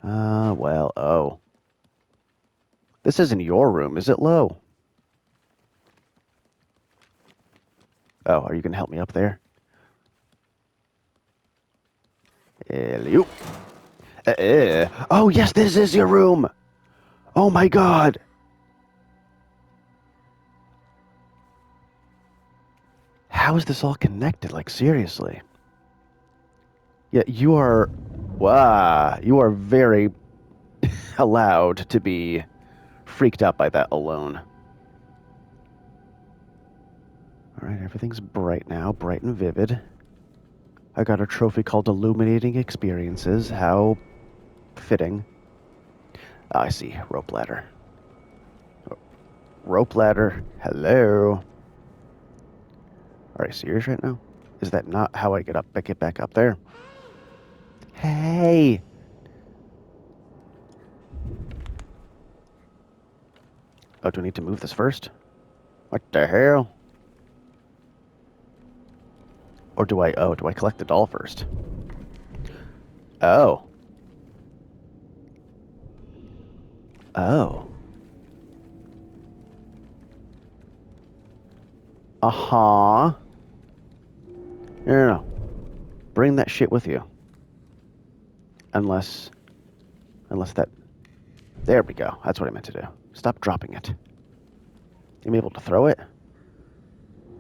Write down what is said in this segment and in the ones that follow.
Well, oh. This isn't your room, is it, Lo? Oh, are you gonna help me up there? Hello. Oh, yes, this is your room! Oh my god! How is this all connected? Like, seriously. Yeah, you are... Wow, you are very allowed to be freaked out by that alone. Alright, everything's bright now, bright and vivid. I got a trophy called Illuminating Experiences. How fitting. Oh, I see. Rope ladder. Rope ladder. Hello. Are you serious right now? Is that not how I get back up there? Hey! Oh, do I need to move this first? What the hell? Or do I collect the doll first? Oh. Oh. Uh-huh. No. Bring that shit with you. Unless that... There we go. That's what I meant to do. Stop dropping it. Am I able to throw it?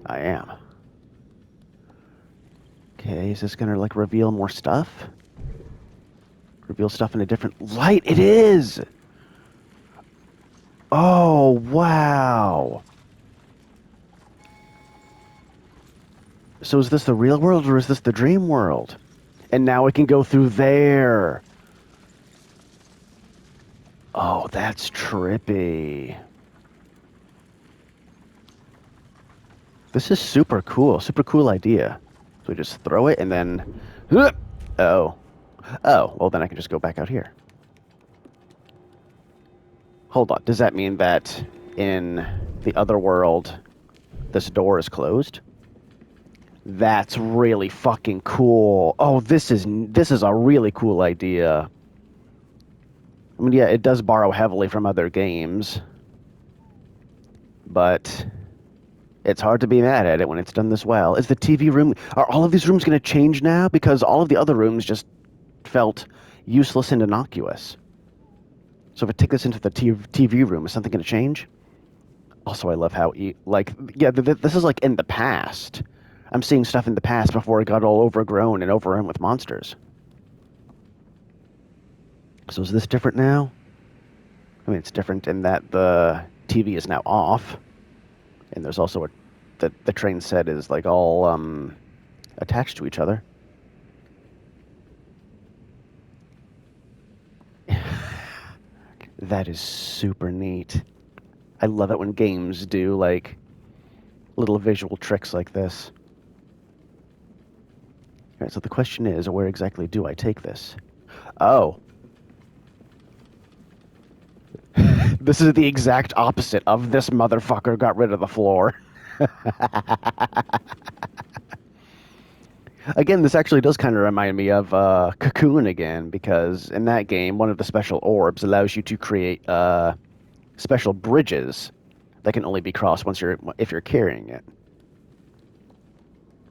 I am. Okay, is this gonna, like, reveal more stuff? Reveal stuff in a different light? It is! Oh, wow! So is this the real world, or is this the dream world? And now I can go through there! Oh, that's trippy. This is super cool. Super cool idea. So we just throw it and then... Oh. Oh, well then I can just go back out here. Hold on. Does that mean that in the other world, this door is closed? That's really fucking cool. Oh, this is a really cool idea. I mean, yeah, it does borrow heavily from other games. But... it's hard to be mad at it when it's done this well. Is the TV room... Are all of these rooms going to change now? Because all of the other rooms just felt useless and innocuous. So if I take this into the TV room, is something going to change? Also, I love how... this is like in the past. I'm seeing stuff in the past before it got all overgrown and overrun with monsters. So is this different now? I mean, it's different in that the TV is now off. And there's also the train set is like all attached to each other. That is super neat. I love it when games do like little visual tricks like this. Alright, so the question is, where exactly do I take this? Oh. This is the exact opposite of this motherfucker got rid of the floor. Again, this actually does kind of remind me of Cocoon again, because in that game, one of the special orbs allows you to create special bridges that can only be crossed if you're carrying it.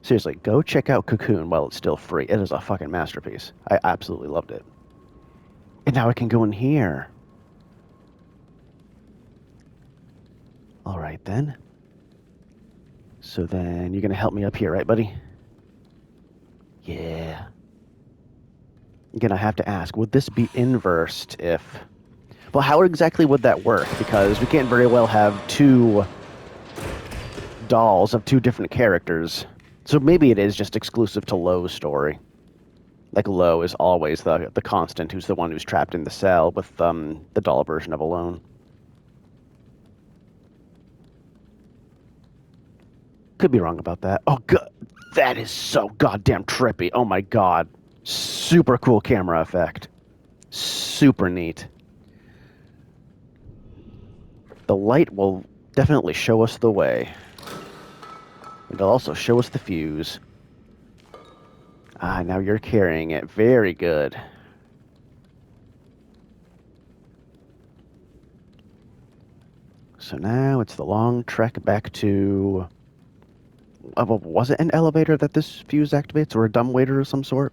Seriously, go check out Cocoon while it's still free. It is a fucking masterpiece. I absolutely loved it. And now I can go in here. All right, then. So then you're going to help me up here, right, buddy? Yeah. Again, I have to ask, would this be inversed if... Well, how exactly would that work? Because we can't very well have two dolls of two different characters. So maybe it is just exclusive to Lo's story. Like, Lo is always the constant who's the one who's trapped in the cell with the doll version of Alone. Could be wrong about that. Oh, God. That is so goddamn trippy. Oh, my God. Super cool camera effect. Super neat. The light will definitely show us the way. It'll also show us the fuse. Ah, now you're carrying it. Very good. So now it's the long trek back to... was it an elevator that this fuse activates, or a dumbwaiter of some sort?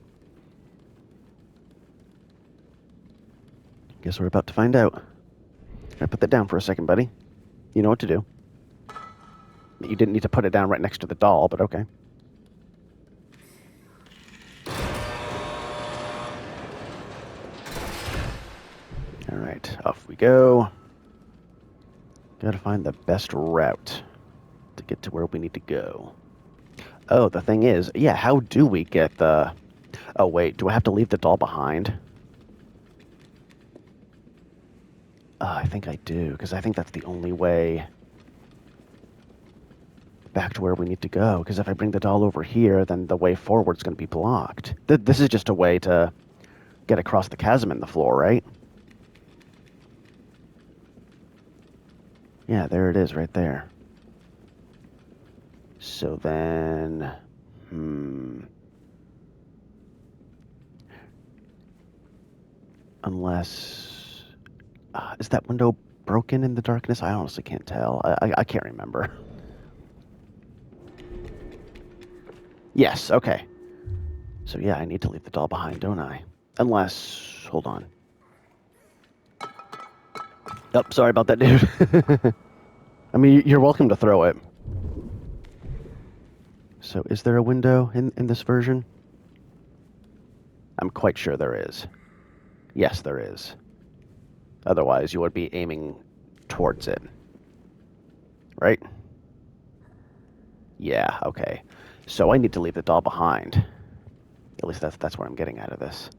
Guess we're about to find out. I put that down for a second, buddy. You know what to do. You didn't need to put it down right next to the doll, but okay. Alright, off we go. Gotta find the best route to get to where we need to go. Oh, the thing is, yeah, how do we get the... Oh, wait, do I have to leave the doll behind? I think I do, because I think that's the only way back to where we need to go. Because if I bring the doll over here, then the way forward's going to be blocked. This is just a way to get across the chasm in the floor, right? Yeah, there it is, right there. So then... Unless... is that window broken in the darkness? I honestly can't tell. I can't remember. Yes, okay. So yeah, I need to leave the doll behind, don't I? Unless... Hold on. Oh, sorry about that, dude. I mean, you're welcome to throw it. So is there a window in this version? I'm quite sure there is. Yes, there is. Otherwise, you would be aiming towards it. Right? Yeah, okay. So I need to leave the doll behind. At least that's where I'm getting out of this.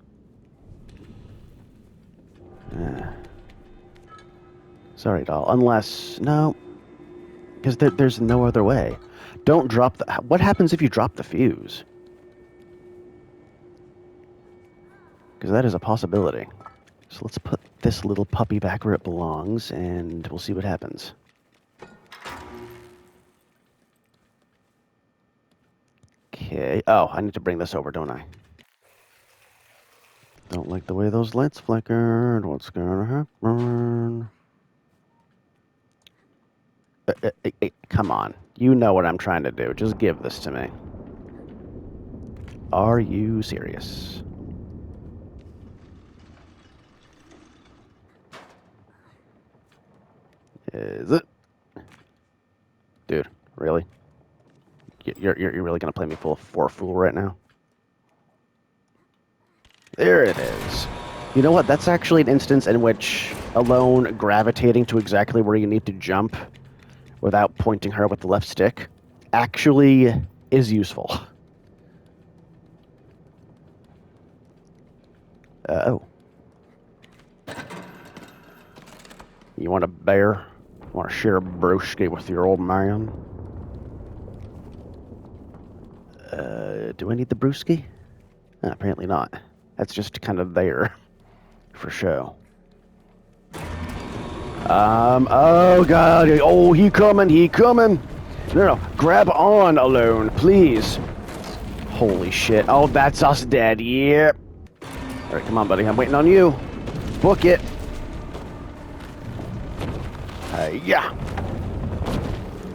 Sorry, doll. Unless... No. Because there's no other way. Don't drop the... What happens if you drop the fuse? Because that is a possibility. So let's put this little puppy back where it belongs, and we'll see what happens. Okay. Oh, I need to bring this over, don't I? Don't like the way those lights flickered. What's gonna happen? Come on. You know what I'm trying to do. Just give this to me. Are you serious? Is it? Dude, really? You're really gonna play me for a fool right now? There it is. You know what? That's actually an instance in which alone gravitating to exactly where you need to jump without pointing her with the left stick actually is useful. Oh. You want a bear? Want to share a brewski with your old man? Do I need the brewski? Apparently not. That's just kind of there for show. Oh god, oh, he coming. No, grab on, alone, please. Holy shit, oh, that's us dead, yep. Alright, come on, buddy, I'm waiting on you. Book it. Yeah.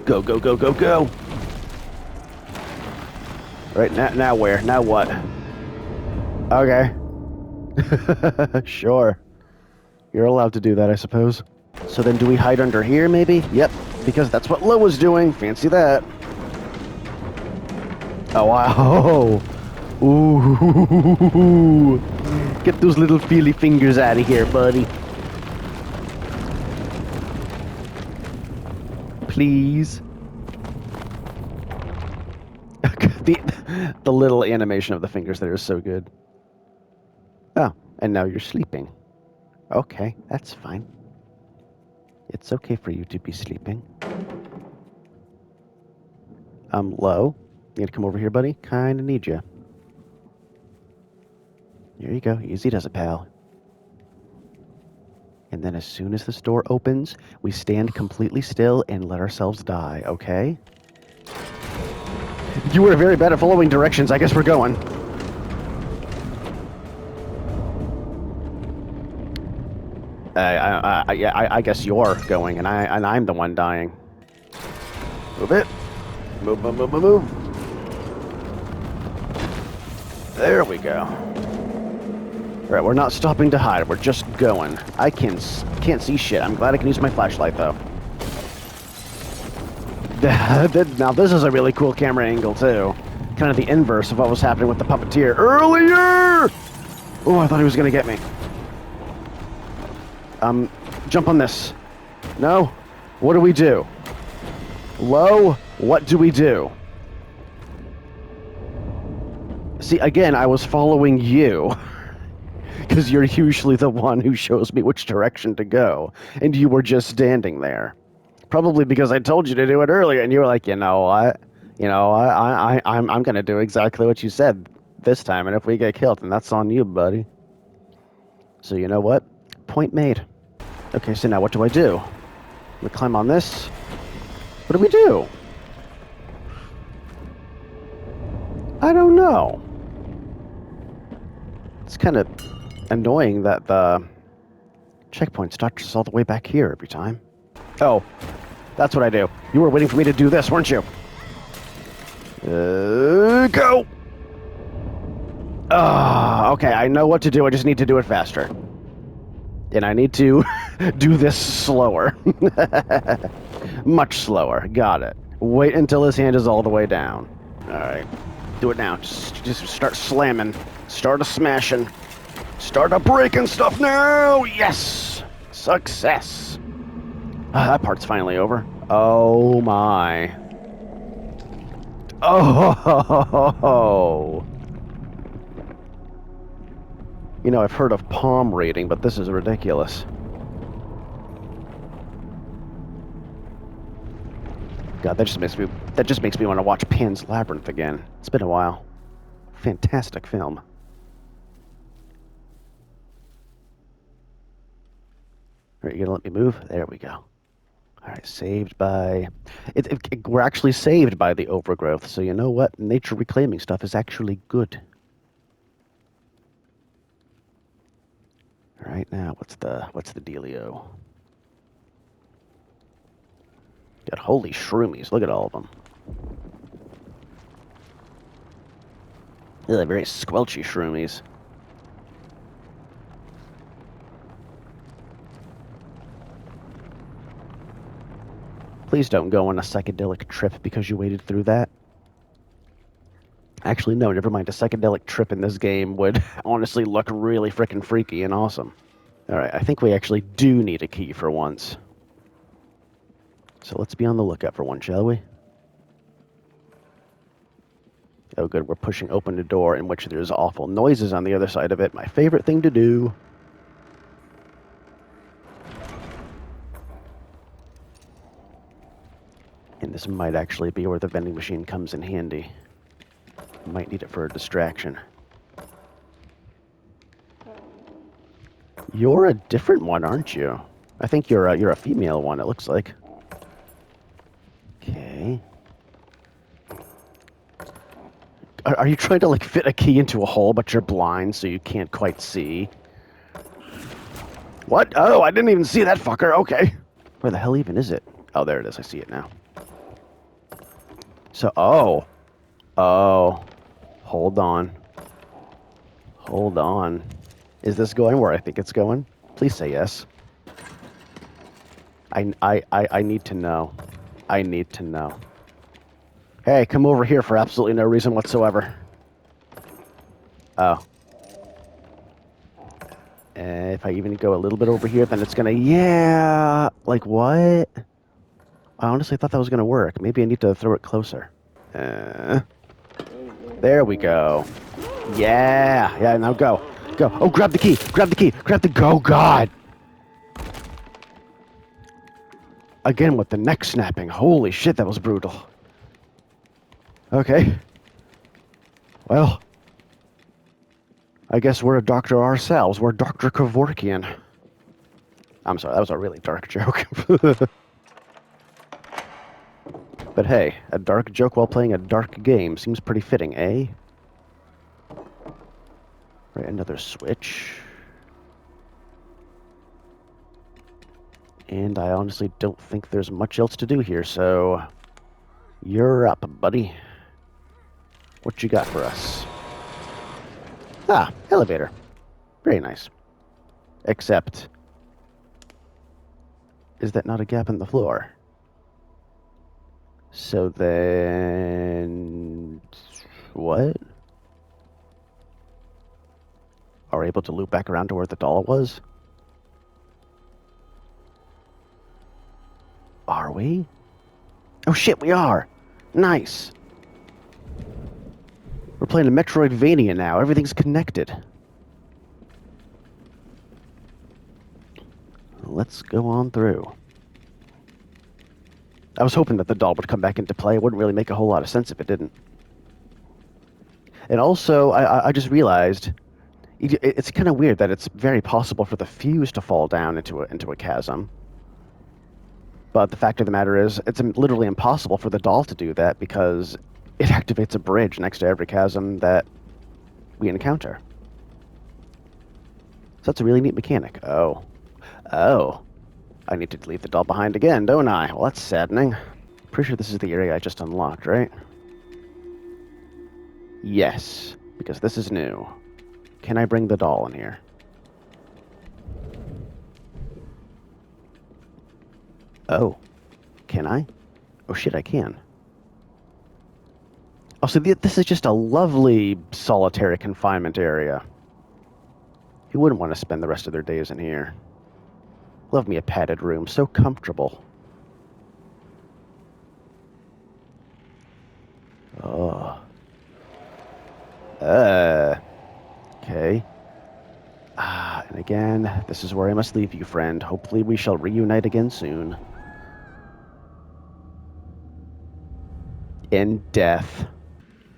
Go. Right, now where? Now what? Okay. Sure. You're allowed to do that, I suppose. So then do we hide under here, maybe? Yep, because that's what Lo was doing. Fancy that. Oh, wow. Ooh. Get those little feely fingers out of here, buddy. Please. The little animation of the fingers there is so good. Oh, and now you're sleeping. Okay, that's fine. It's okay for you to be sleeping. Lo, you gonna come over here, buddy? Kinda need you. There you go. Easy does it, pal. And then as soon as this door opens, we stand completely still and let ourselves die, okay? You were very bad at following directions. I guess we're going. I guess you're going, and I'm the one dying. Move it. Move, move, move, move, move. There we go. All right, we're not stopping to hide. We're just going. I can't see shit. I'm glad I can use my flashlight, though. Now, this is a really cool camera angle, too. Kind of the inverse of what was happening with the puppeteer earlier! Oh, I thought he was going to get me. Jump on this. No? What do we do? Low? What do we do? See, again, I was following you. Because you're usually the one who shows me which direction to go. And you were just standing there. Probably because I told you to do it earlier, and you were like, you know what? I'm going to do exactly what you said this time, and if we get killed, then that's on you, buddy. So you know what? Point made. Okay, so now what do I do? We climb on this? What do we do? I don't know. It's kind of annoying that the checkpoint starts us all the way back here every time. Oh, that's what I do. You were waiting for me to do this, weren't you? Go! Okay, I know what to do. I just need to do it faster. And I need to do this slower. Much slower. Got it. Wait until his hand is all the way down. Alright. Do it now. Just start slamming. Start a-smashing. Start a-breaking stuff now! Yes! Success! That part's finally over. Oh my. Oh! You know, I've heard of palm reading, but this is ridiculous. God, that just makes me want to watch Pan's Labyrinth again. It's been a while. Fantastic film. Alright, you gonna let me move? There we go. Alright, saved by... we're actually saved by the overgrowth, so you know what? Nature reclaiming stuff is actually good. Alright, now, what's the dealio? God, holy shroomies, look at all of them. They're very squelchy shroomies. Please don't go on a psychedelic trip because you waited through that. Actually, no, never mind. A psychedelic trip in this game would honestly look really frickin' freaky and awesome. Alright, I think we actually do need a key for once. So let's be on the lookout for one, shall we? Oh good, we're pushing open a door in which there's awful noises on the other side of it. My favorite thing to do. And this might actually be where the vending machine comes in handy. Might need it for a distraction. You're a different one, aren't you? I think you're a female one, it looks like. Okay. Are you trying to, like, fit a key into a hole, but you're blind, so you can't quite see? What? Oh, I didn't even see that fucker. Okay. Where the hell even is it? Oh, there it is. I see it now. So, oh. Hold on. Hold on. Is this going where I think it's going? Please say yes. I need to know. I need to know. Hey, come over here for absolutely no reason whatsoever. Oh. If I even go a little bit over here, then it's gonna... Yeah! Like, what? I honestly thought that was gonna work. Maybe I need to throw it closer. There we go. Yeah! Yeah, now go. Go. Oh, grab the key! Grab the key! Grab the... Go, God! Again with the neck snapping. Holy shit, that was brutal. Okay. Well, I guess we're a doctor ourselves. We're Dr. Kevorkian. I'm sorry, that was a really dark joke. But hey, a dark joke while playing a dark game seems pretty fitting, eh? Right, another switch. And I honestly don't think there's much else to do here, so you're up, buddy. What you got for us? Ah, elevator. Very nice. Except, is that not a gap in the floor? So then... what? Are we able to loop back around to where the doll was? Are we? Oh shit, we are! Nice! We're playing a Metroidvania now. Everything's connected. Let's go on through. I was hoping that the doll would come back into play. It wouldn't really make a whole lot of sense if it didn't. And also, I just realized it's kind of weird that it's very possible for the fuse to fall down into a chasm. But the fact of the matter is, it's literally impossible for the doll to do that because it activates a bridge next to every chasm that we encounter. So that's a really neat mechanic. Oh. Oh. I need to leave the doll behind again, don't I? Well, that's saddening. Pretty sure this is the area I just unlocked, right? Yes, because this is new. Can I bring the doll in here? Oh. Can I? Oh shit, I can. Oh, so this is just a lovely solitary confinement area. Who wouldn't want to spend the rest of their days in here? Love me a padded room, so comfortable. Oh. Okay. Ah, and again, this is where I must leave you, friend. Hopefully we shall reunite again soon. In death.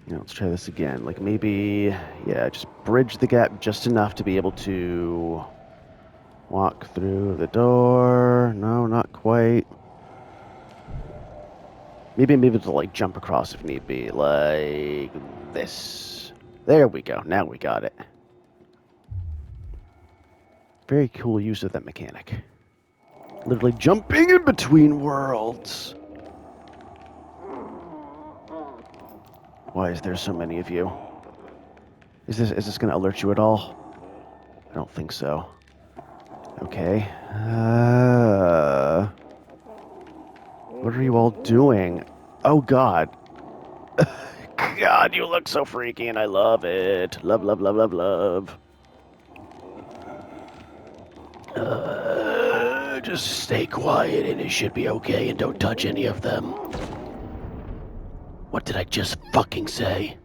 Now, let's try this again. Like maybe, yeah, just bridge the gap just enough to be able to walk through the door. No, not quite. Maybe I'm able to like jump across if need be, like this. There we go. Now we got it. Very cool use of that mechanic. Literally jumping in between worlds. Why is there so many of you? Is this going to alert you at all? I don't think so. Okay. What are you all doing? Oh, God. God, you look so freaky, and I love it. Love, love, love, love, love. Just stay quiet, and it should be okay, and don't touch any of them. What did I just fucking say?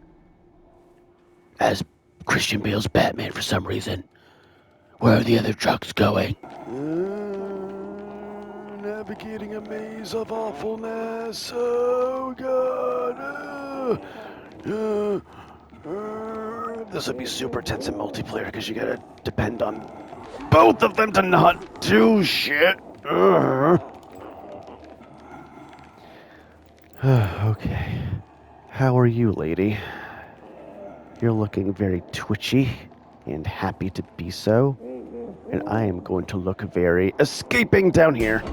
As Christian Bale's Batman for some reason. Where are the other trucks going? Navigating a maze of awfulness. Oh, God. This would be super tense in multiplayer because you gotta depend on both of them to not do shit. Okay. How are you, lady? You're looking very twitchy and happy to be so. And I am going to look very escaping down here.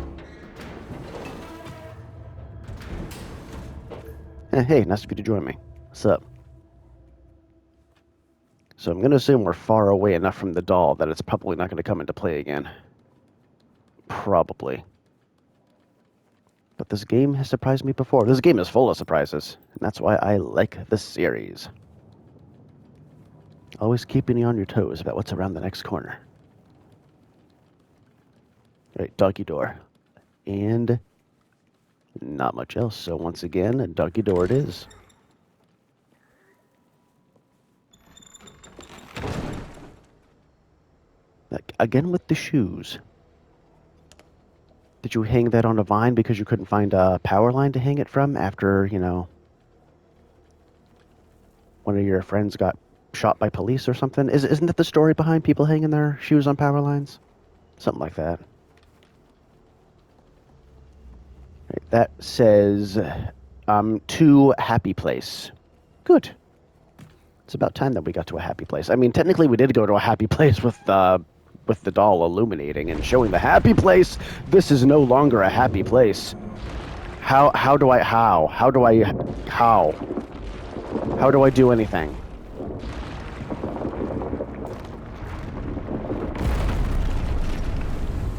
Hey, nice of you to join me. What's up? So I'm going to assume we're far away enough from the doll that it's probably not going to come into play again. Probably. But this game has surprised me before. This game is full of surprises, and that's why I like this series. Always keeping you on your toes about what's around the next corner. Alright, doggy door. And not much else, so once again, a doggy door it is. Again with the shoes. Did you hang that on a vine because you couldn't find a power line to hang it from after, you know, one of your friends got shot by police or something? Isn't that the story behind people hanging their shoes on power lines? Something like that. Right, that says, to happy place. Good. It's about time that we got to a happy place. I mean, technically we did go to a happy place with, with the doll illuminating and showing the happy place. This is no longer a happy place. How do I do anything?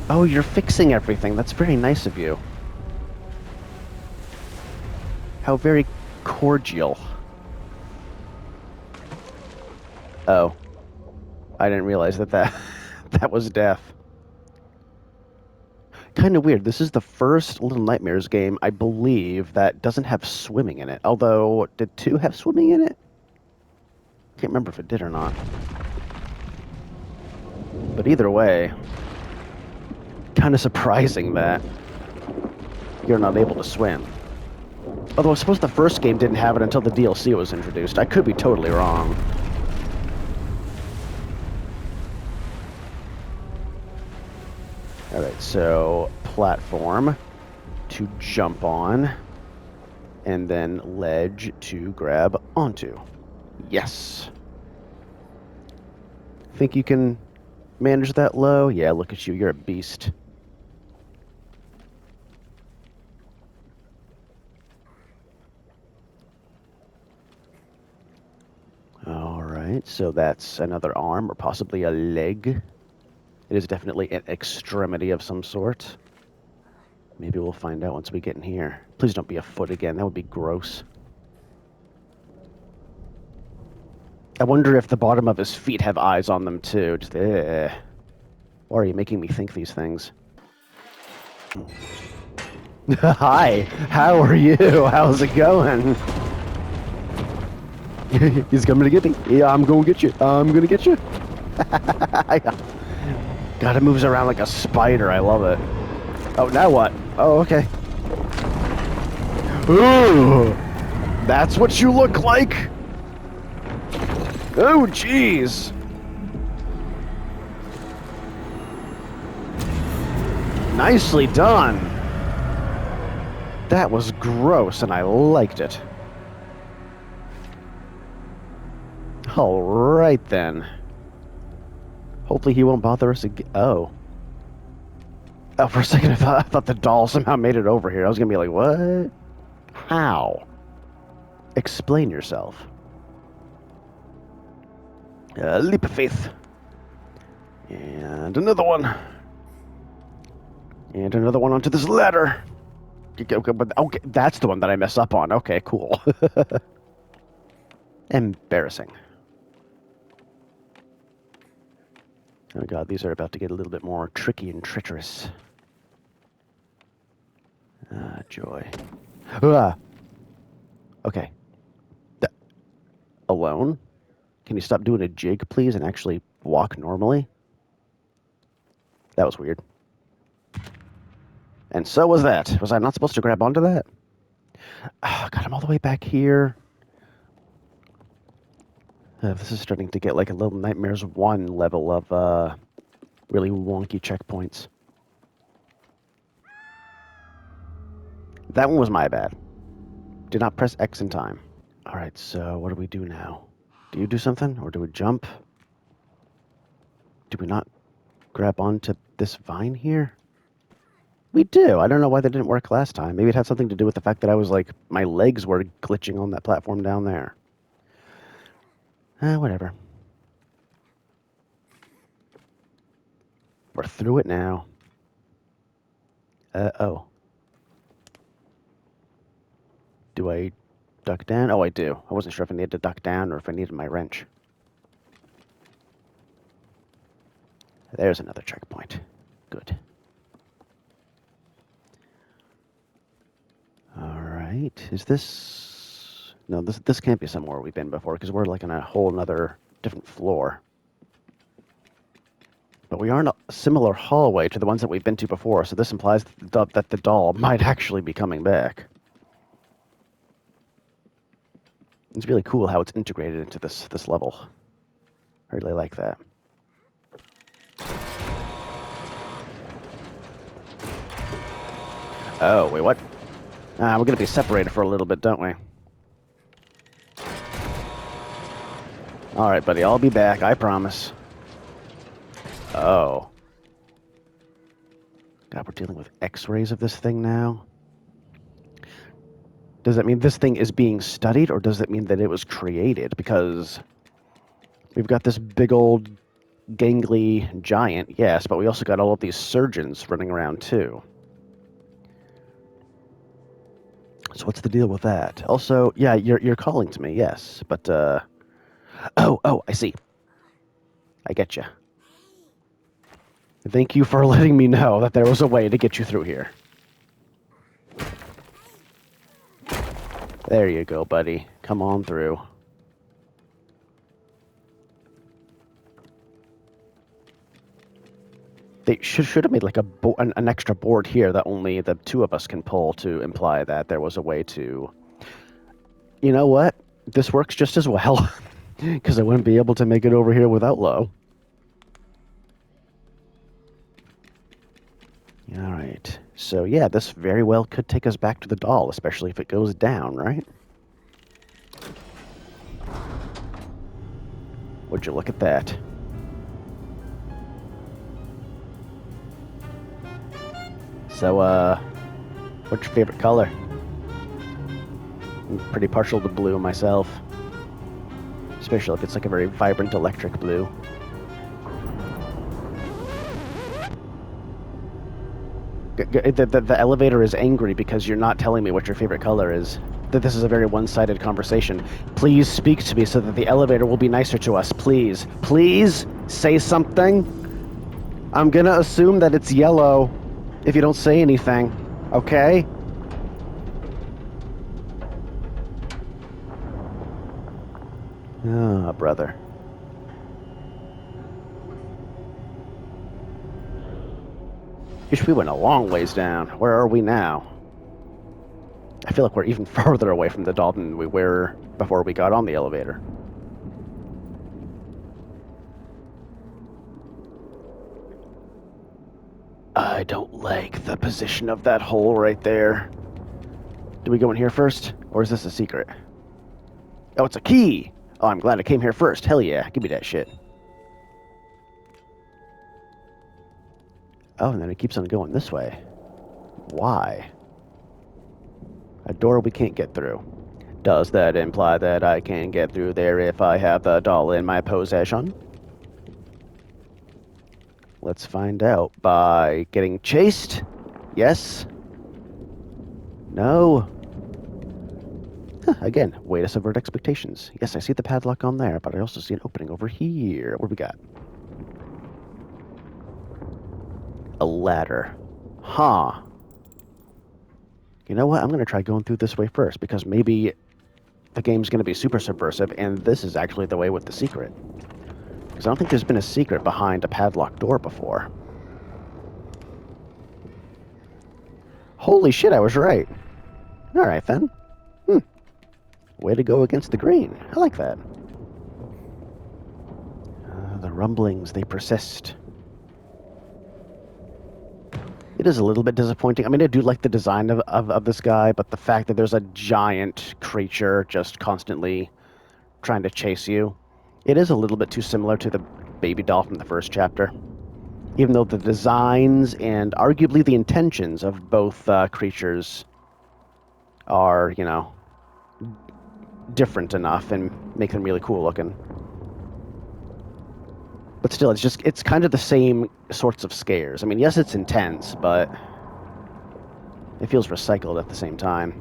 Oh, you're fixing everything. That's very nice of you. How very cordial. Oh. I didn't realize that that was death. Kind of weird. This is the first Little Nightmares game, I believe, that doesn't have swimming in it. Although, did 2 have swimming in it? Can't remember if it did or not. But either way, kind of surprising that you're not able to swim. Although I suppose the first game didn't have it until the DLC was introduced. I could be totally wrong. Alright, so platform to jump on, and then ledge to grab onto. Yes. Think you can manage that low? Yeah, look at you, you're a beast. Alright, so that's another arm, or possibly a leg. It is definitely an extremity of some sort. Maybe we'll find out once we get in here. Please don't be a foot again. That would be gross. I wonder if the bottom of his feet have eyes on them, too. Just, Why are you making me think these things? Hi, how are you? How's it going? He's coming to get me. Yeah, I'm going to get you. I'm going to get you. God, it moves around like a spider. I love it. Oh, now what? Oh, okay. Ooh, that's what you look like? Oh, jeez. Nicely done. That was gross, and I liked it. All right, then. Hopefully he won't bother us again. Oh. Oh, for a second I thought the doll somehow made it over here. I was going to be like, what? How? Explain yourself. Leap of faith. And another one. And another one onto this ladder. Okay, that's the one that I mess up on. Okay, cool. Embarrassing. Oh god, these are about to get a little bit more tricky and treacherous. Ah, joy. Ah! Okay. Alone? Can you stop doing a jig, please, and actually walk normally? That was weird. And so was that. Was I not supposed to grab onto that? Oh, God, I'm all the way back here. This is starting to get like a Little Nightmares 1 level of really wonky checkpoints. That one was my bad. Did not press X in time. Alright, so what do we do now? Do you do something? Or do we jump? Do we not grab onto this vine here? We do. I don't know why that didn't work last time. Maybe it had something to do with the fact that I was like, my legs were glitching on that platform down there. Whatever. We're through it now. Oh. Do I duck down? Oh, I do. I wasn't sure if I needed to duck down or if I needed my wrench. There's another checkpoint. Good. Alright. Is this... No, this can't be somewhere we've been before, because we're like on a whole nother different floor. But we are in a similar hallway to the ones that we've been to before, so this implies that the doll might actually be coming back. It's really cool how it's integrated into this level. I really like that. Oh, wait, what? We're going to be separated for a little bit, don't we? Alright, buddy, I'll be back, I promise. Oh. God, we're dealing with X-rays of this thing now? Does that mean this thing is being studied, or does it mean that it was created? Because we've got this big old gangly giant, yes, but we also got all of these surgeons running around too. So what's the deal with that? Also, yeah, you're calling to me, yes, but oh, I see. I get you. Thank you for letting me know that there was a way to get you through here. There you go, buddy. Come on through. They should have made like an extra board here that only the two of us can pull to imply that there was a way to... You know what? This works just as well, because I wouldn't be able to make it over here without Lo. All right. So yeah, this very well could take us back to the doll, especially if it goes down, right? Would you look at that? So, what's your favorite color? I'm pretty partial to blue myself. Especially if it's like a very vibrant electric blue. The elevator is angry because you're not telling me what your favorite color is. That this is a very one-sided conversation. Please speak to me so that the elevator will be nicer to us. Please. Please say something. I'm gonna assume that it's yellow if you don't say anything. Okay? Ah, brother. Ish, we went a long ways down. Where are we now? I feel like we're even farther away from the doll than we were before we got on the elevator. I don't like the position of that hole right there. Do we go in here first? Or is this a secret? Oh, it's a key! Oh, I'm glad I came here first. Hell yeah, give me that shit. Oh, and then it keeps on going this way. Why? A door we can't get through. Does that imply that I can get through there if I have the doll in my possession? Let's find out by getting chased. Yes? No? Huh, again, way to subvert expectations. Yes, I see the padlock on there, but I also see an opening over here. What do we got? A ladder. Huh. You know what? I'm going to try going through this way first, because maybe the game's going to be super subversive, and this is actually the way with the secret. Because I don't think there's been a secret behind a padlocked door before. Holy shit, I was right. Alright then. Way to go against the grain. I like that. The rumblings, they persist. It is a little bit disappointing. I mean, I do like the design of this guy, but the fact that there's a giant creature just constantly trying to chase you, it is a little bit too similar to the baby doll from the first chapter. Even though the designs and arguably the intentions of both creatures are, you know, different enough and make them really cool looking. But still, it's kind of the same sorts of scares. I mean, yes, it's intense, but it feels recycled at the same time.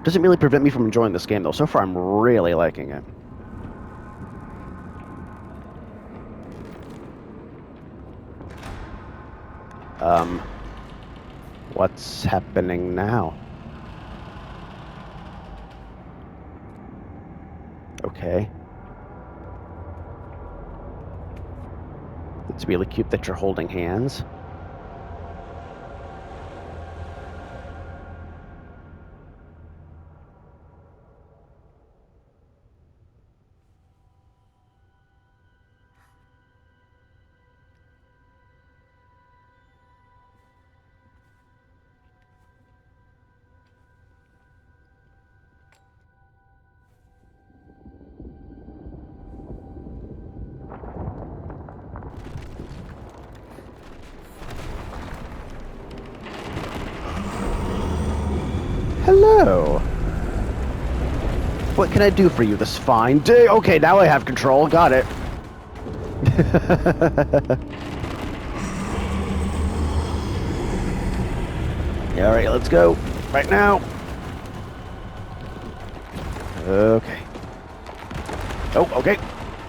Doesn't really prevent me from enjoying this game, though. So far, I'm really liking it. What's happening now? Okay. It's really cute that you're holding hands. Hello. What can I do for you this fine day? Okay, now I have control. Got it. Yeah, alright, let's go. Right now. Okay. Oh, okay.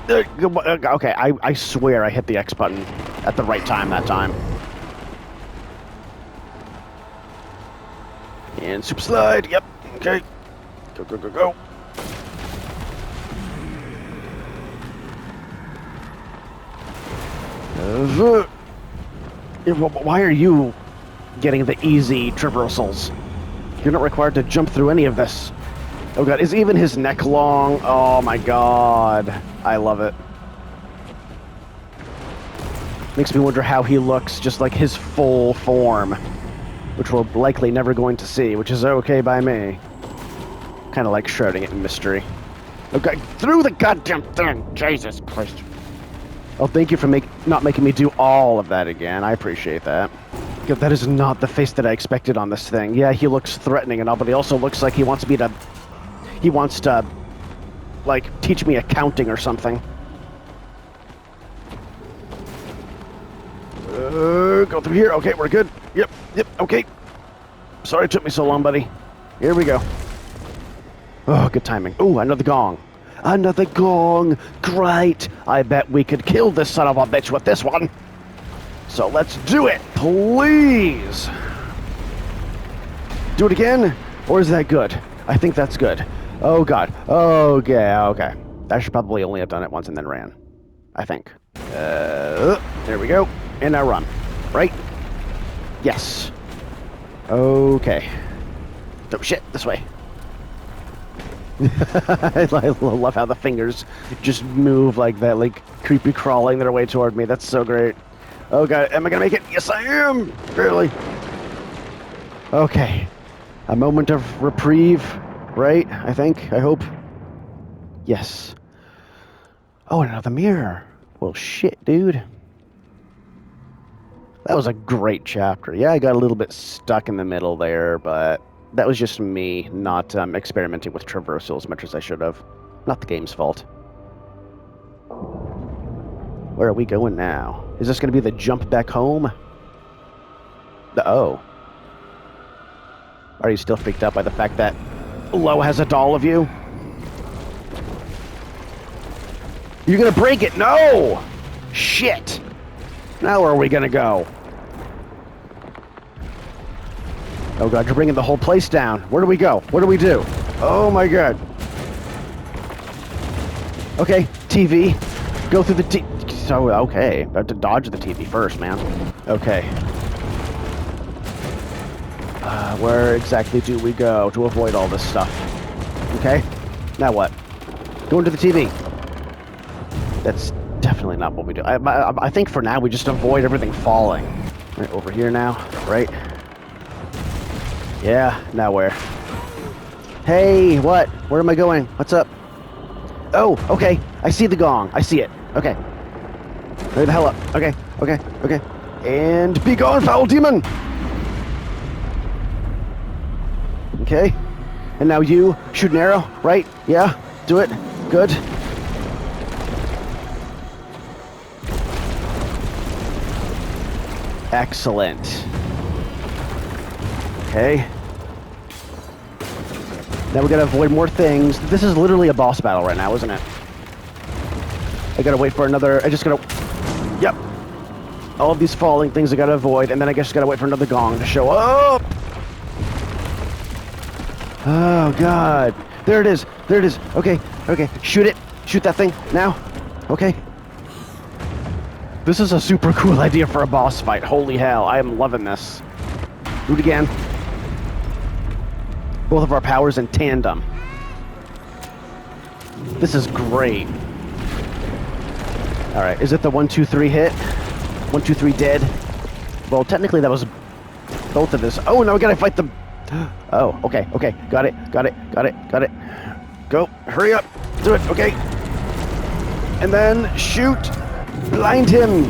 Okay, I swear I hit the X button at the right time that time. And super slide. Yep. Okay. Go, go, go, go. Why are you getting the easy traversals? You're not required to jump through any of this. Oh god, is even his neck long? Oh my god. I love it. Makes me wonder how he looks, just like his full form. Which we're likely never going to see, which is okay by me. Kind of like shrouding it in mystery. Okay, through the goddamn thing! Jesus Christ. Oh, thank you for not making me do all of that again. I appreciate that. God, that is not the face that I expected on this thing. Yeah, he looks threatening and all, but he also looks like he wants me to... He wants to, like, teach me accounting or something. Go through here. Okay, we're good. Yep, okay. Sorry it took me so long, buddy. Here we go. Oh, good timing. Ooh, another gong. Another gong. Great. I bet we could kill this son of a bitch with this one. So let's do it, please. Do it again? Or is that good? I think that's good. Oh, God. Okay. I should probably only have done it once and then ran. I think. There we go. And now run. Right? Yes. Okay. Oh, shit. This way. I love how the fingers just move like that, like creepy crawling their way toward me. That's so great. Oh, God. Am I going to make it? Yes, I am. Barely. Okay. A moment of reprieve. Right? I think. I hope. Yes. Oh, another mirror. Well, shit, dude. That was a great chapter. Yeah, I got a little bit stuck in the middle there, but that was just me not experimenting with traversal as much as I should have. Not the game's fault. Where are we going now? Is this going to be the jump back home? Oh. Are you still freaked out by the fact that Lo has a doll of you? You're going to break it? No! Shit! Now where are we going to go? Oh god, you're bringing the whole place down. Where do we go? What do we do? Oh my god. Okay, TV. Go through the So, okay. I have to dodge the TV first, man. Okay. Where exactly do we go to avoid all this stuff? Okay. Now what? Go into the TV. That's definitely not what we do. I think for now we just avoid everything falling. Right, over here now, right? Yeah, now where? Hey, what? Where am I going? What's up? Oh, okay. I see the gong. I see it. Okay. Hurry the hell up. Okay. And be gone, foul demon! Okay. And now you shoot an arrow, right? Yeah? Do it. Good. Excellent. Okay. Now we gotta avoid more things. This is literally a boss battle right now, isn't it? I gotta wait for another... I just gotta... Yep. All of these falling things I gotta avoid, and then I just gotta wait for another gong to show up. Oh, God. There it is. Okay. Shoot it. Shoot that thing. Now. Okay. This is a super cool idea for a boss fight. Holy hell. I am loving this. Do it again. Both of our powers in tandem. This is great. Alright, is it the 1, 2, 3 hit? 1, 2, 3 dead? Well, technically that was both of this. Oh, now we gotta fight the... Oh, okay. Got it. Go. Hurry up. Do it. Okay. And then shoot. Blind him.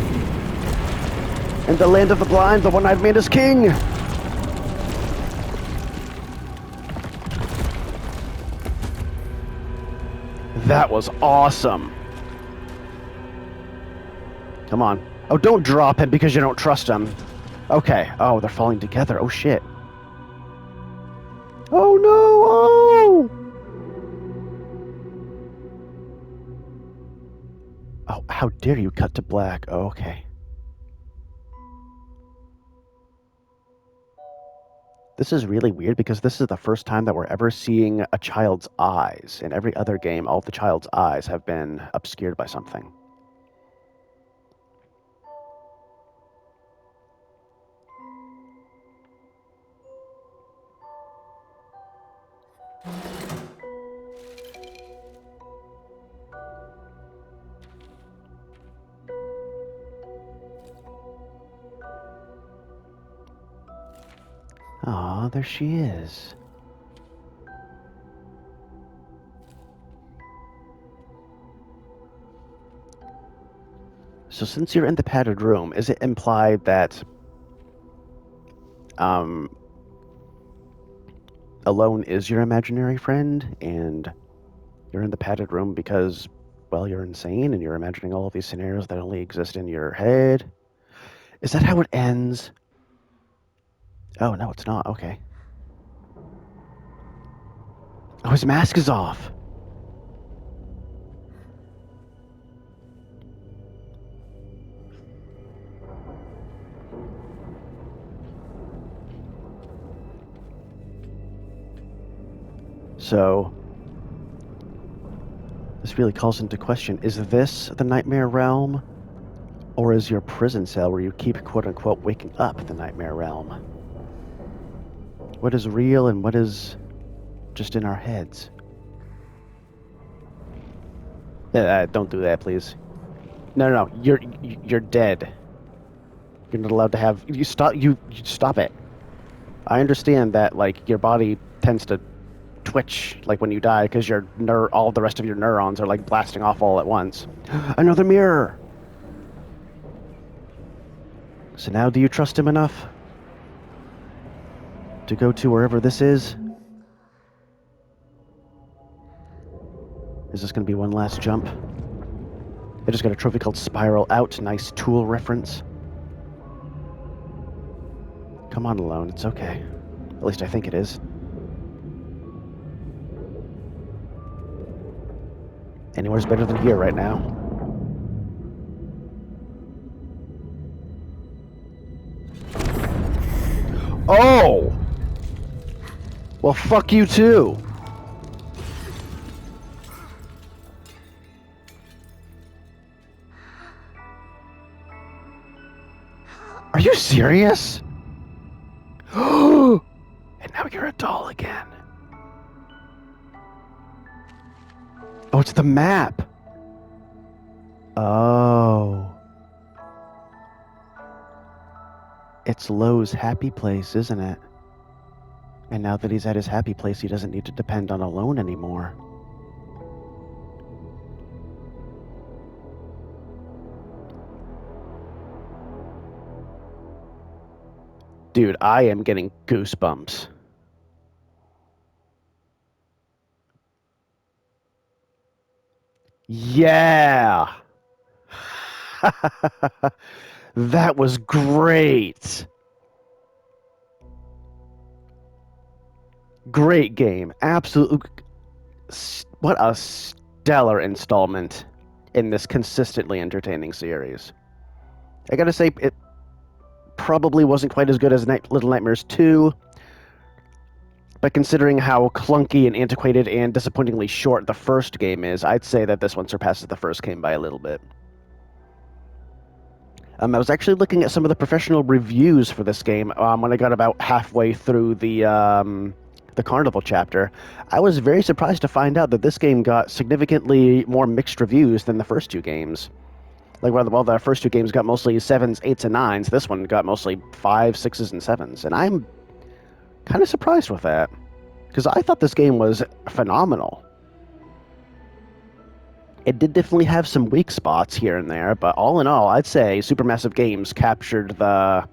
In the land of the blind, the one-eyed man is king. That was awesome. Come on. Oh, don't drop him because you don't trust him. Okay. Oh, they're falling together. Oh, shit. Oh, no! Oh! Oh, how dare you cut to black. Oh, okay. This is really weird because this is the first time that we're ever seeing a child's eyes. In every other game, all of the child's eyes have been obscured by something. Aw, there she is. So since you're in the padded room, is it implied that Alone is your imaginary friend and you're in the padded room because, well, you're insane and you're imagining all of these scenarios that only exist in your head? Is that how it ends? Oh, no, it's not. Okay. Oh, his mask is off. So, this really calls into question, is this the nightmare realm? Or is your prison cell where you keep, quote-unquote, waking up the nightmare realm? What is real and what is just in our heads? Don't do that, please. No, no, no. You're dead. You're not allowed to have. You stop it. I understand that like your body tends to twitch like when you die because all the rest of your neurons are like blasting off all at once. Another mirror. So now, do you trust him enough to go to wherever this is? Is this going to be one last jump? I just got a trophy called Spiral Out. Nice Tool reference. Come on, Alone. It's okay. At least I think it is. Anywhere's better than here right now. Oh! Well, fuck you too. Are you serious? And now you're a doll again. Oh, it's the map. Oh. It's Lowe's happy place, isn't it? And now that he's at his happy place, he doesn't need to depend on Alone anymore. Dude, I am getting goosebumps. Yeah! That was great! Great game. Absolutely. What a stellar installment in this consistently entertaining series. I gotta say, it probably wasn't quite as good as Little Nightmares 2, but considering how clunky and antiquated and disappointingly short the first game is, I'd say that this one surpasses the first game by a little bit. I was actually looking at some of the professional reviews for this game when I got about halfway through the Carnival chapter. I was very surprised to find out that this game got significantly more mixed reviews than the first two games. Like, while the first two games got mostly 7s, 8s, and 9s, this one got mostly 5s, 6s, and 7s. And I'm kind of surprised with that, because I thought this game was phenomenal. It did definitely have some weak spots here and there, but all in all, I'd say Supermassive Games captured the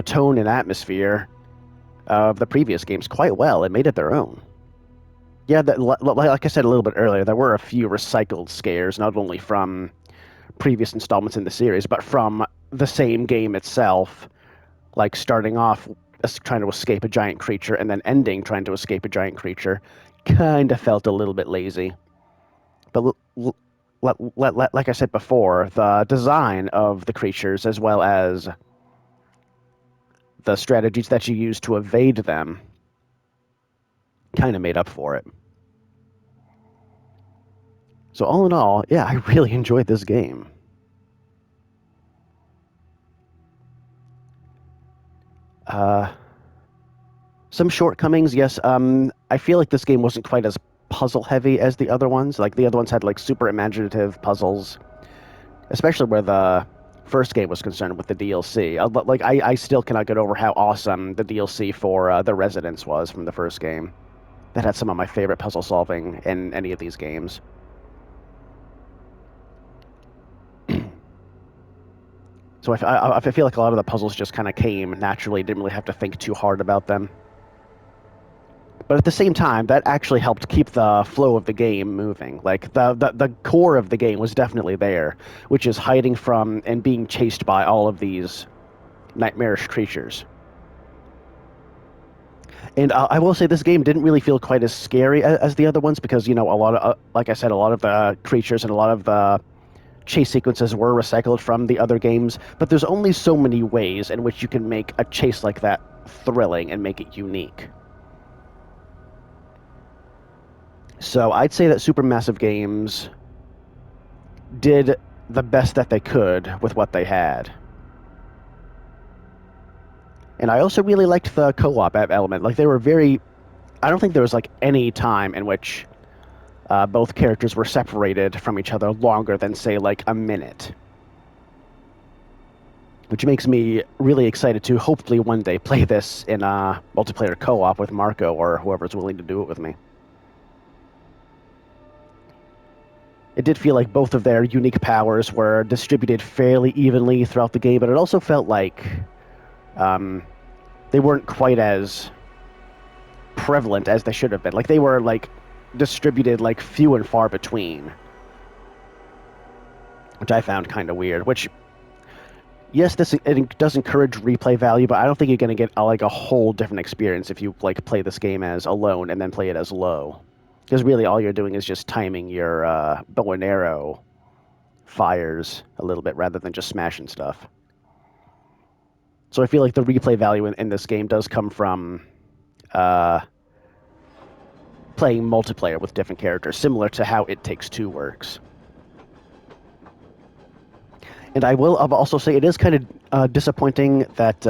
tone and atmosphere of the previous games quite well and made it their own. Yeah, like I said a little bit earlier, there were a few recycled scares, not only from previous installments in the series, but from the same game itself, like starting off trying to escape a giant creature and then ending trying to escape a giant creature. Kind of felt a little bit lazy. But like I said before, the design of the creatures, as well as the strategies that you use to evade them, kind of made up for it. So all in all, yeah, I really enjoyed this game. Uh, some shortcomings, yes. I feel like this game wasn't quite as puzzle heavy as the other ones. Like the other ones had like super imaginative puzzles, especially where the first game was concerned with the DLC. Like I still cannot get over how awesome the DLC for the Residence was from the first game. That had some of my favorite puzzle solving in any of these games. So I feel like a lot of the puzzles just kind of came naturally. Didn't really have to think too hard about them. But at the same time, that actually helped keep the flow of the game moving. Like the core of the game was definitely there, which is hiding from and being chased by all of these nightmarish creatures. And I will say this game didn't really feel quite as scary as the other ones because, you know, a lot of, like I said, a lot of the creatures and a lot of the chase sequences were recycled from the other games. But there's only so many ways in which you can make a chase like that thrilling and make it unique. So I'd say that Supermassive Games did the best that they could with what they had. And I also really liked the co-op element. Like they were very I don't think there was like any time in which both characters were separated from each other longer than say like a minute. Which makes me really excited to hopefully one day play this in a multiplayer co-op with Marco or whoever's willing to do it with me. It did feel like both of their unique powers were distributed fairly evenly throughout the game, but it also felt like um, they weren't quite as prevalent as they should have been. Like they were like distributed like few and far between, which I found kind of weird. Which yes, it does encourage replay value, but I don't think you're going to get like a whole different experience if you like play this game as alone and then play it as low, because really all you're doing is just timing your bow and arrow fires a little bit rather than just smashing stuff. So I feel like the replay value in this game does come from uh, playing multiplayer with different characters, similar to how It Takes Two works. And I will also say it is kind of disappointing that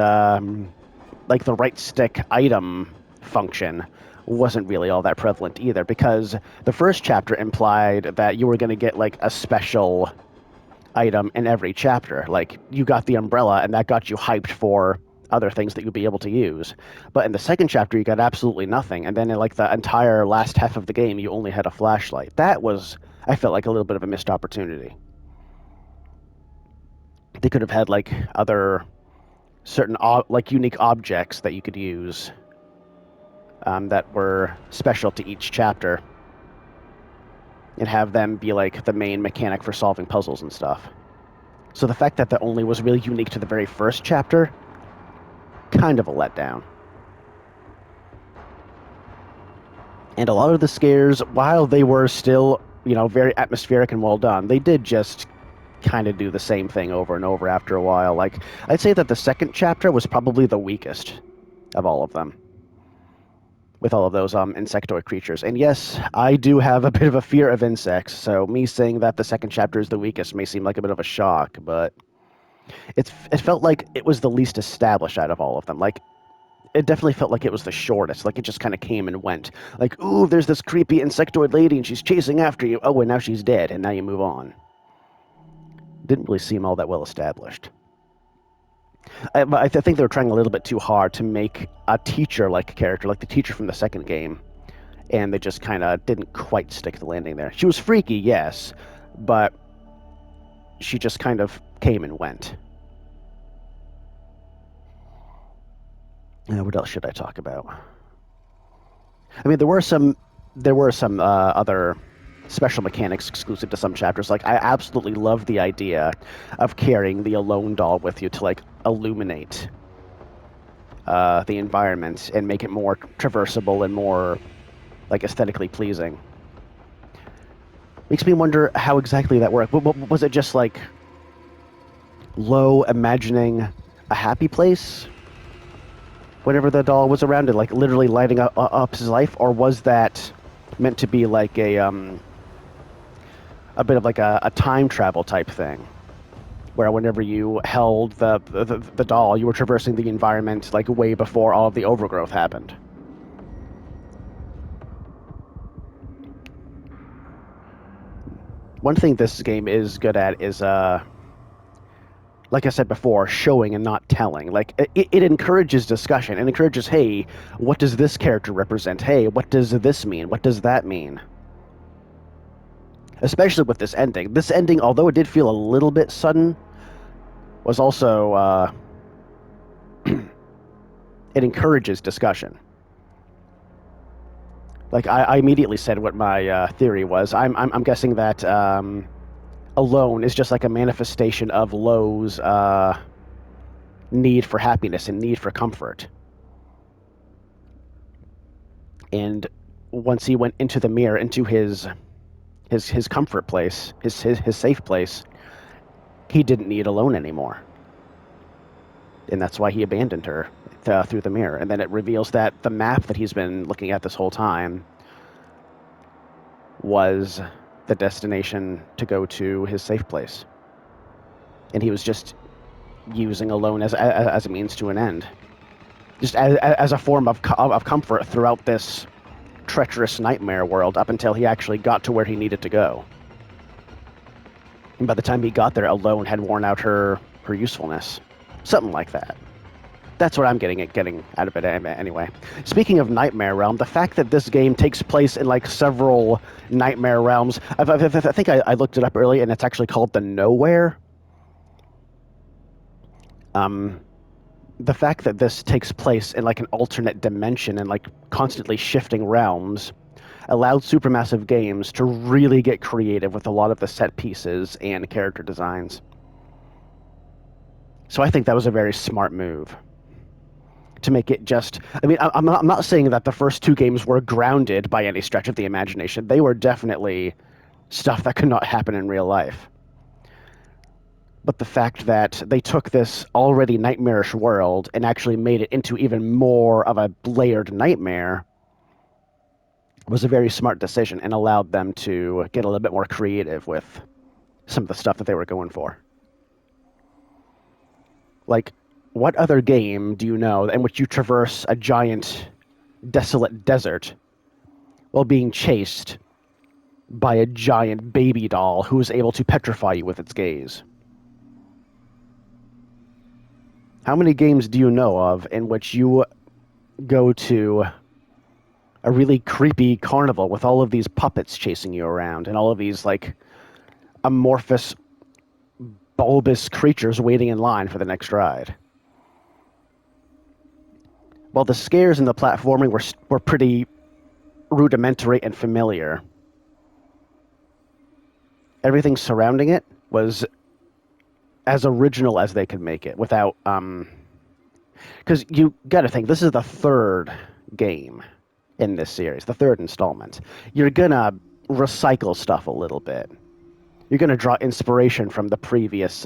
like the right stick item function wasn't really all that prevalent either, because the first chapter implied that you were going to get like a special item in every chapter. Like you got the umbrella and that got you hyped for other things that you'd be able to use. But in the second chapter you got absolutely nothing, and then in like the entire last half of the game you only had a flashlight. That was, I felt like, a little bit of a missed opportunity. They could have had like other certain like unique objects that you could use that were special to each chapter, and have them be like the main mechanic for solving puzzles and stuff. So the fact that that only was really unique to the very first chapter, kind of a letdown. And a lot of the scares, while they were still, you know, very atmospheric and well done, they did just kind of do the same thing over and over after a while. Like, I'd say that the second chapter was probably the weakest of all of them, with all of those insectoid creatures. And yes, I do have a bit of a fear of insects, so me saying that the second chapter is the weakest may seem like a bit of a shock, but it felt like it was the least established out of all of them. Like, it definitely felt like it was the shortest. Like, it just kind of came and went. Like, ooh, there's this creepy insectoid lady and she's chasing after you. Oh, and now she's dead, and now you move on. Didn't really seem all that well established. But I think they were trying a little bit too hard to make a teacher-like character, like the teacher from the second game, and they just kind of didn't quite stick the landing there. She was freaky, yes, but she just kind of came and went. What else should I talk about? I mean, there were some there were some other special mechanics exclusive to some chapters. Like, I absolutely love the idea of carrying the Alone doll with you to, like, illuminate the environment and make it more traversable and more, like, aesthetically pleasing. Makes me wonder how exactly that worked. Was it just, like, Lo imagining a happy place whenever the doll was around and, like, literally lighting up his life? Or was that meant to be, like, a bit of, like, a time travel type thing? Where whenever you held the doll, you were traversing the environment, like, way before all of the overgrowth happened. One thing this game is good at is, like I said before, showing and not telling. Like, it encourages discussion. It encourages, hey, what does this character represent? Hey, what does this mean? What does that mean? Especially with this ending. This ending, although it did feel a little bit sudden, was also, it encourages discussion. Like, I immediately said what my theory was. I'm guessing that Alone is just like a manifestation of Lo's need for happiness and need for comfort. And once he went into the mirror, into his comfort place, his safe place, he didn't need Alone anymore. And that's why he abandoned her through the mirror. And then it reveals that the map that he's been looking at this whole time was the destination to go to his safe place. And he was just using Alone as a means to an end. Just as a form of comfort throughout this treacherous nightmare world up until he actually got to where he needed to go. And by the time he got there, Alone had worn out her usefulness. Something like that. That's what I'm getting out of it anyway. Speaking of Nightmare Realm, the fact that this game takes place in, like, several Nightmare Realms, I think I looked it up earlier, and it's actually called the Nowhere. The fact that this takes place in, like, an alternate dimension and, like, constantly shifting realms allowed Supermassive Games to really get creative with a lot of the set pieces and character designs. So I think that was a very smart move. To make it just... I mean, I'm not saying that the first two games were grounded by any stretch of the imagination. They were definitely stuff that could not happen in real life. But the fact that they took this already nightmarish world and actually made it into even more of a layered nightmare was a very smart decision and allowed them to get a little bit more creative with some of the stuff that they were going for. Like, what other game do you know in which you traverse a giant, desolate desert while being chased by a giant baby doll who is able to petrify you with its gaze? How many games do you know of in which you go to a really creepy carnival with all of these puppets chasing you around and all of these, like, amorphous, bulbous creatures waiting in line for the next ride? While the scares and the platforming were pretty rudimentary and familiar, everything surrounding it was as original as they could make it without... Because you gotta think, this is the third game in this series, the third installment. You're gonna recycle stuff a little bit. You're gonna draw inspiration from the previous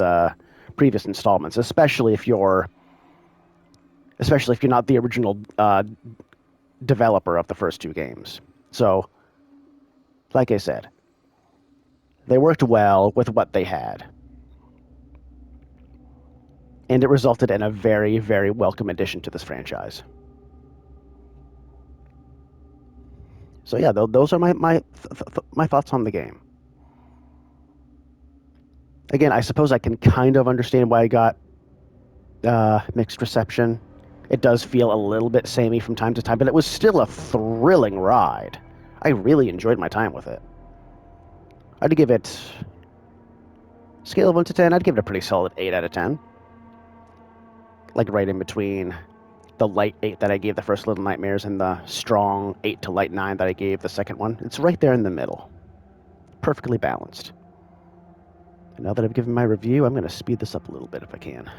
installments, especially if you're not the original developer of the first two games. So, like I said, they worked well with what they had. And it resulted in a very, very welcome addition to this franchise. So yeah, those are my thoughts on the game. Again, I suppose I can kind of understand why I got mixed reception. It does feel a little bit samey from time to time, but it was still a thrilling ride. I really enjoyed my time with it. I'd give it... Scale of 1 to 10, I'd give it a pretty solid 8 out of 10. Like, right in between the light 8 that I gave the first Little Nightmares and the strong 8 to light 9 that I gave the second one. It's right there in the middle. Perfectly balanced. And now that I've given my review, I'm going to speed this up a little bit if I can.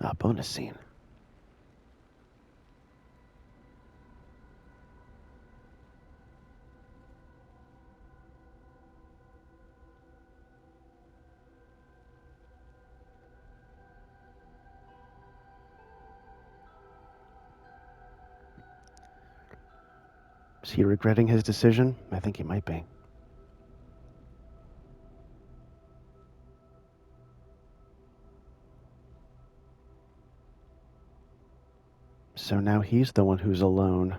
Ah, bonus scene. Is he regretting his decision? I think he might be. So now he's the one who's alone.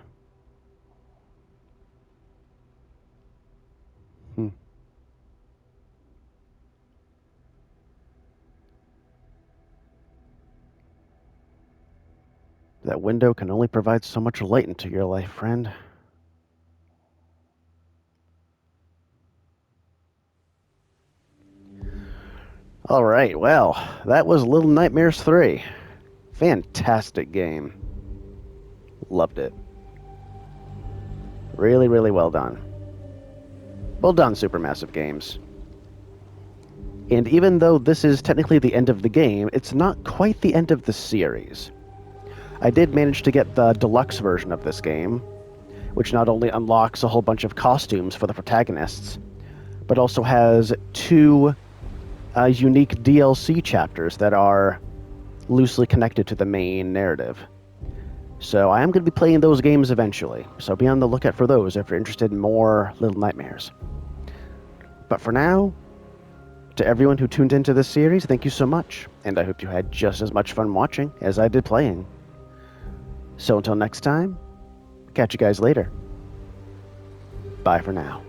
Hmm. That window can only provide so much light into your life, friend. All right, well, that was Little Nightmares 3. Fantastic game. Loved it. Really, really well done. Well done, Supermassive Games. And even though this is technically the end of the game, it's not quite the end of the series. I did manage to get the deluxe version of this game, which not only unlocks a whole bunch of costumes for the protagonists, but also has 2 unique DLC chapters that are loosely connected to the main narrative. So I am going to be playing those games eventually, so be on the lookout for those if you're interested in more Little Nightmares. But for now, to everyone who tuned into this series, thank you so much, and I hope you had just as much fun watching as I did playing. So until next time, catch you guys later. Bye for now.